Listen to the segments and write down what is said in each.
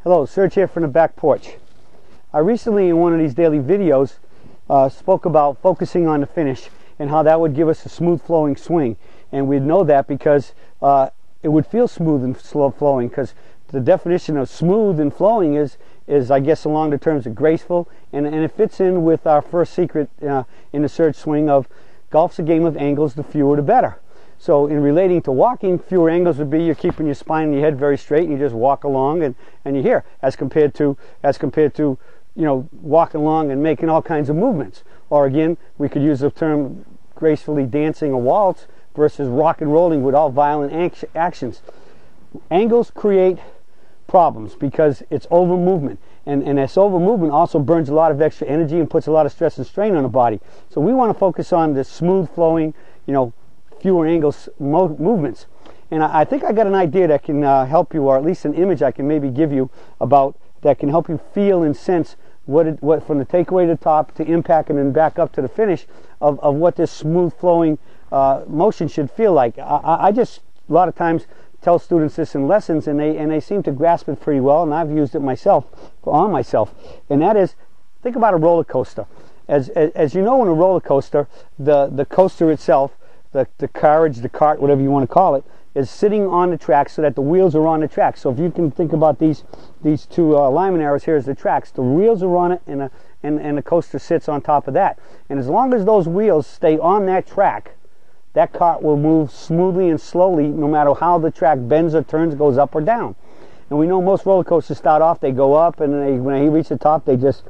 Hello, Serge here from the back porch. I recently in one of these daily videos spoke about focusing on the finish and how that would give us a smooth flowing swing, and we'd know that because it would feel smooth and slow flowing, because the definition of smooth and flowing is I guess along the terms of graceful, and it fits in with our first secret in the Serge swing of golf's a game of angles, the fewer the better. So in relating to walking, fewer angles would be you're keeping your spine and your head very straight and you just walk along and you're here, as compared to walking along and making all kinds of movements. Or again, we could use the term gracefully dancing a waltz versus rock and rolling with all violent actions. Angles create problems because it's over movement, and this over movement also burns a lot of extra energy and puts a lot of stress and strain on the body. So we want to focus on the smooth flowing, fewer angles movements. And I think I got an idea that can help you, or at least an image I can maybe give you about that can help you feel and sense what from the takeaway to the top to impact and then back up to the finish of what this smooth flowing motion should feel like. I just a lot of times tell students this in lessons, and they seem to grasp it pretty well, and I've used it myself on myself. And that is, think about a roller coaster. As you know, in a roller coaster, the coaster itself, the carriage, the cart, whatever you want to call it, is sitting on the track so that the wheels are on the track. So if you can think about these two alignment arrows here as the tracks, the wheels are on it, and the coaster sits on top of that. And as long as those wheels stay on that track, that cart will move smoothly and slowly, no matter how the track bends or turns, goes up or down. And we know most roller coasters start off, they go up, and when they reach the top, they just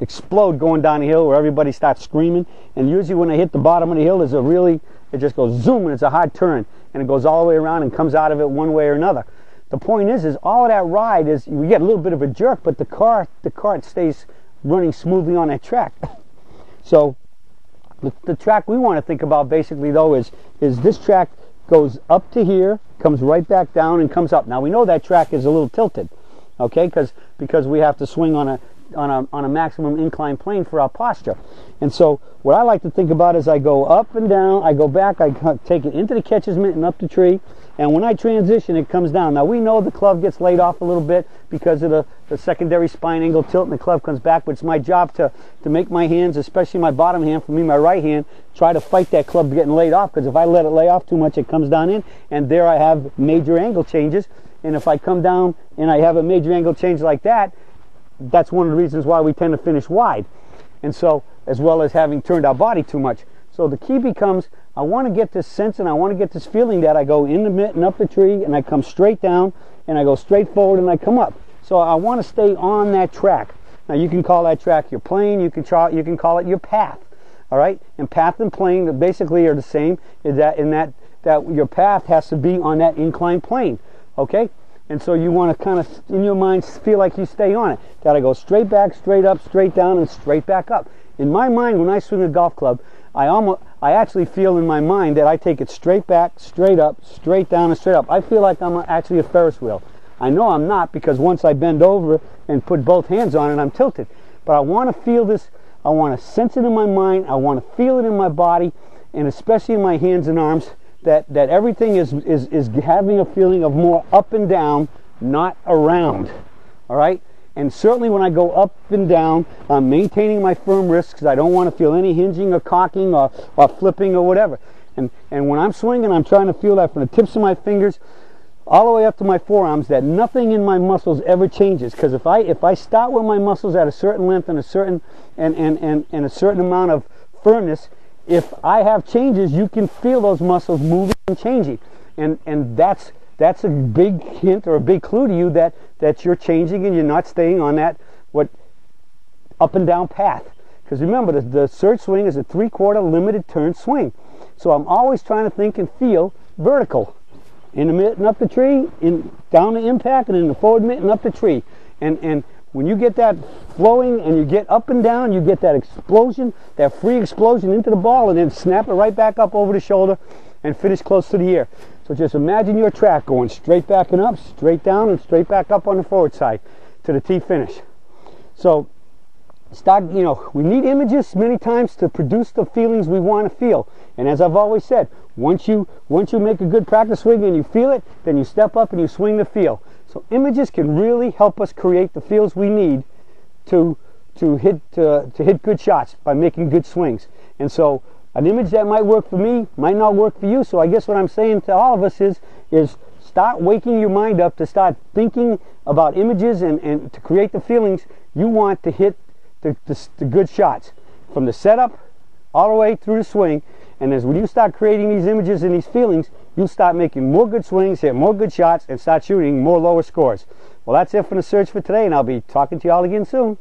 explode going down the hill where everybody starts screaming. And usually when they hit the bottom of the hill, it just goes zoom, and it's a hard turn, and it goes all the way around and comes out of it one way or another. The point is all of that ride is we get a little bit of a jerk, but the cart stays running smoothly on that track. So the track we want to think about basically though is this track goes up to here, comes right back down, and comes up. Now we know that track is a little tilted, okay, because we have to swing on a maximum incline plane for our posture. And so what I like to think about is I go up and down, I go back, I take it into the catcher's mitt and up the tree, and when I transition it comes down. Now we know the club gets laid off a little bit because of the secondary spine angle tilt, and the club comes back, but it's my job to make my hands, especially my bottom hand, for me my right hand, try to fight that club getting laid off, because if I let it lay off too much it comes down in, and there I have major angle changes. And if I come down and I have a major angle change like that, that's one of the reasons why we tend to finish wide, and so as well as having turned our body too much. So the key becomes, I want to get this sense and I want to get this feeling that I go in the mitt and up the tree, and I come straight down, and I go straight forward, and I come up. So I want to stay on that track. Now you can call that track your plane, you can call it your path. All right, and path and plane basically are the same, in that your path has to be on that inclined plane. Okay. And so you want to kind of, in your mind, feel like you stay on it. That I go straight back, straight up, straight down, and straight back up. In my mind, when I swing a golf club, I actually feel in my mind that I take it straight back, straight up, straight down, and straight up. I feel like I'm actually a Ferris wheel. I know I'm not, because once I bend over and put both hands on it, I'm tilted. But I want to feel this, I want to sense it in my mind, I want to feel it in my body, and especially in my hands and arms, that everything is having a feeling of more up and down, not around. All right? And certainly when I go up and down, I'm maintaining my firm wrists, because I don't want to feel any hinging or cocking or flipping or whatever. And when I'm swinging, I'm trying to feel that from the tips of my fingers all the way up to my forearms, that nothing in my muscles ever changes. Because if I start with my muscles at a certain length and a certain amount of firmness, if I have changes, you can feel those muscles moving and changing, and that's a big hint or a big clue to you that you're changing and you're not staying on that up and down path. Because remember, the Serge swing is a 3/4 limited turn swing, so I'm always trying to think and feel vertical, in the mitt and up the tree, down the impact, and in the forward mitt and up the tree, and when you get that flowing and you get up and down, you get that explosion, that free explosion into the ball, and then snap it right back up over the shoulder and finish close to the ear. So just imagine your track going straight back and up, straight down, and straight back up on the forward side to the tee finish. So we need images many times to produce the feelings we want to feel. And as I've always said, once you make a good practice swing and you feel it, then you step up and you swing the feel. So images can really help us create the feels we need to hit good shots by making good swings. And so an image that might work for me might not work for you. So I guess what I'm saying to all of us is start waking your mind up to start thinking about images and to create the feelings you want to hit the good shots from the setup all the way through the swing. And as when you start creating these images and these feelings, you'll start making more good swings, hit more good shots, and start shooting more lower scores. Well, that's it for the search for today, and I'll be talking to you all again soon.